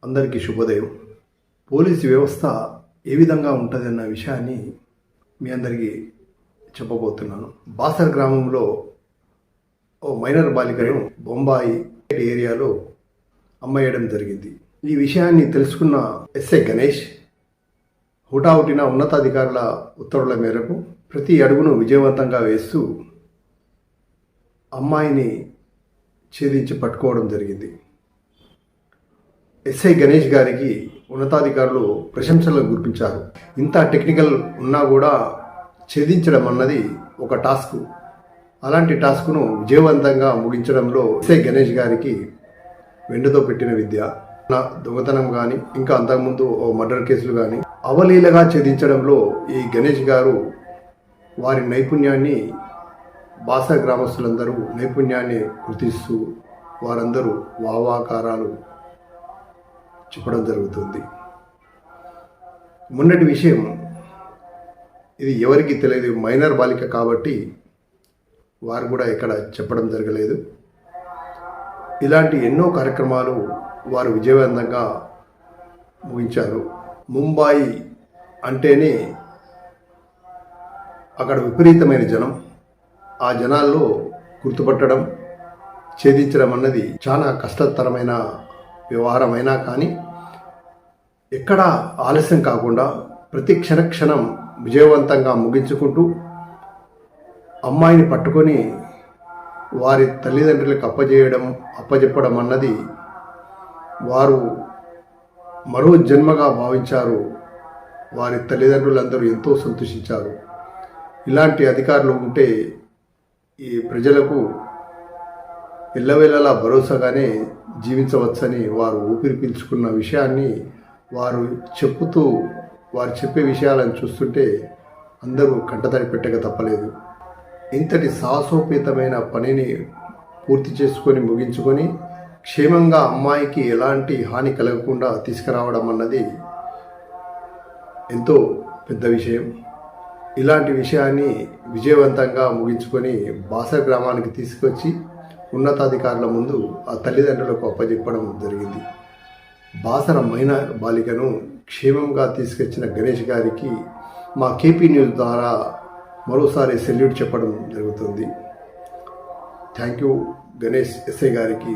అందరికీ శుభోదయం. పోలీసు వ్యవస్థ ఏ విధంగా ఉంటుందన్న విషయాన్ని మీ అందరికీ చెప్పబోతున్నాను. బాసర్ గ్రామంలో ఓ మైనర్ బాలికను బొంబాయి ఏరియాలో అమ్మేయడం జరిగింది. ఈ విషయాన్ని తెలుసుకున్న ఎస్ఐ గణేష్ హుటాహుటిన ఉన్నతాధికారుల ఉత్తర్వుల మేరకు ప్రతి అడుగును విజయవంతంగా వేస్తూ అమ్మాయిని ఛేదించి పట్టుకోవడం జరిగింది. ఎస్ఐ గణేష్ గారికి ఉన్నతాధికారులు ప్రశంసలు గుర్తించారు. ఇంత టెక్నికల్ ఉన్నా కూడా ఛేదించడం అన్నది ఒక టాస్క్. అలాంటి టాస్క్ను విజయవంతంగా ముగించడంలో ఎస్ఐ గణేష్ గారికి వెండితో పెట్టిన విద్య. దొంగతనం కానీ ఇంకా అంతకుముందు ఓ మర్డర్ కేసులు కానీ అవలీలగా ఛేదించడంలో ఈ గణేష్ గారు వారి నైపుణ్యాన్ని బాసర్ గ్రామస్తులందరూ నైపుణ్యాన్ని గుర్తిస్తూ వారందరూ వావాకారాలు చెప్పడం జరుగుతుంది. మొన్నటి విషయం ఇది ఎవరికి తెలియదు, మైనర్ బాలిక కాబట్టి వారు కూడా ఎక్కడ చెప్పడం జరగలేదు. ఇలాంటి ఎన్నో కార్యక్రమాలు వారు విజయవంతంగా ముగించారు. ముంబాయి అంటేనే అక్కడ విపరీతమైన జనం. ఆ జనాల్లో గుర్తుపట్టడం, ఛేదించడం అన్నది చాలా కష్టతరమైన వ్యవహారమైనా కానీ ఎక్కడా ఆలస్యం కాకుండా ప్రతి క్షణం విజయవంతంగా ముగించుకుంటూ అమ్మాయిని పట్టుకొని వారి తల్లిదండ్రులకు అప్పజెప్పడం అన్నది వారు మరో జన్మగా భావించారు. వారి తల్లిదండ్రులందరూ ఎంతో సంతోషించారు. ఇలాంటి అధికారులు ఉంటే ఈ ప్రజలకు ఎల్లవేళలా భరోసాగానే జీవించవచ్చని వారు ఊపిరి పీల్చుకున్న విషయాన్ని వారు చెప్పే విషయాలను చూస్తుంటే అందరూ కంటతడి పెట్టక తప్పలేదు. ఇంతటి సాహసోపేతమైన పనిని పూర్తి చేసుకొని ముగించుకొని క్షేమంగా అమ్మాయికి ఎలాంటి హాని కలగకుండా తీసుకురావడం అన్నది ఎంతో పెద్ద విషయం. ఇలాంటి విషయాన్ని విజయవంతంగా ముగించుకొని బాసర్ గ్రామానికి తీసుకొచ్చి ఉన్నతాధికారుల ముందు ఆ తల్లిదండ్రులకు అప్పచెప్పడం జరిగింది. బాసర మైనర్ బాలికను క్షేమంగా తీసుకొచ్చిన గణేష్ గారికి మా కేపీ న్యూస్ ద్వారా మరోసారి సెల్యూట్ చెప్పడం జరుగుతుంది. థ్యాంక్ యూ గణేష్ ఎస్ఐ గారికి.